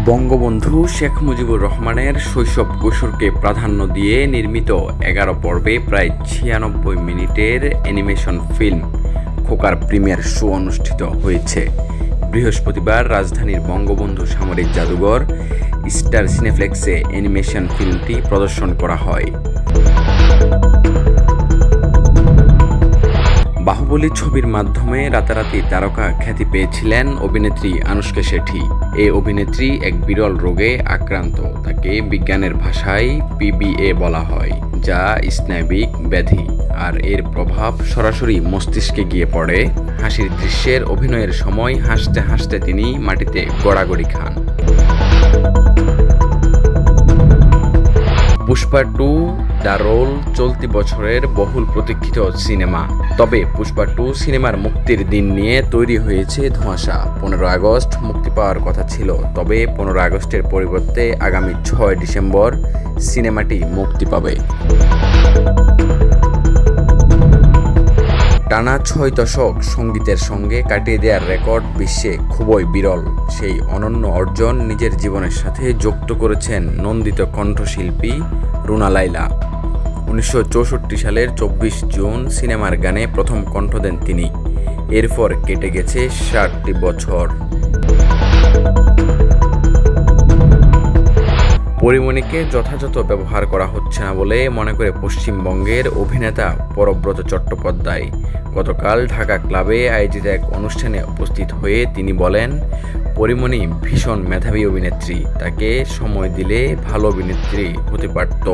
বঙ্গবন্ধু শেখ মুজিবুর রহমানের শৈশব কৈশোরকে প্রাধান্য দিয়ে নির্মিত 11 পর্বে প্রায় 96 মিনিটের অ্যানিমেশন ফিল্ম খোকার প্রিমিয়ার শো অনুষ্ঠিত হয়েছে। বৃহস্পতিবার রাজধানীর বঙ্গবন্ধু সামরিক জাদুঘর স্টার সিনেপ্লেক্সে অ্যানিমেশন ফিল্মটি প্রদর্শন করা হয়। বাহুবলী ছবির মাধ্যমে রাতারাতি তারকা খ্যাতি পেয়েছিলেন অভিনেত্রী আনুশকা শেঠি। এই অভিনেত্রী এক বিরল রোগে আক্রান্ত, তাকে বিজ্ঞানের ভাষায় PBA বলা হয়, যা স্নায়বিক ব্যাধি, আর এর প্রভাব সরাসরি মস্তিষ্কে গিয়ে পড়ে। হাসির দৃশ্যের অভিনয়ের সময় হাসতে হাসতে তিনি মাটিতে গড়াগড়ি খান। পুষ্পা 2 দ্য রোল চলতি বছরের বহুল প্রতীক্ষিত সিনেমা। তবে পুষ্পা 2 সিনেমার মুক্তির দিন নিয়ে তৈরি হয়েছে ধোঁয়াশা। 15 আগস্ট মুক্তি পাওয়ার কথা ছিল, তবে 15 আগস্টের পরিবর্তে আগামী 6 ডিসেম্বর সিনেমাটি মুক্তি পাবে। টানা 6 দশক সঙ্গীতের সঙ্গে কাটিয়ে দেওয়ার রেকর্ড বিশ্বে খুবই বিরল। সেই অনন্য অর্জন নিজের জীবনের সাথে যুক্ত করেছেন নন্দিত কণ্ঠশিল্পী রুনা লায়লা। 1964 সালের 24 জুন সিনেমার গানে প্রথম কণ্ঠ দেন তিনি। এরপর কেটে গেছে 60টি বছর। পরিমণিকে যথাযথ ব্যবহার করা হচ্ছে না বলে মনে করে পশ্চিমবঙ্গের অভিনেতা পরব্রত চট্টোপাধ্যায়। গতকাল ঢাকা ক্লাবে আয়োজিত এক অনুষ্ঠানে উপস্থিত হয়ে তিনি বলেন, পরিমণি ভীষণ মেধাবী অভিনেত্রী, তাকে সময় দিলে ভালো অভিনেত্রী হতে পারত।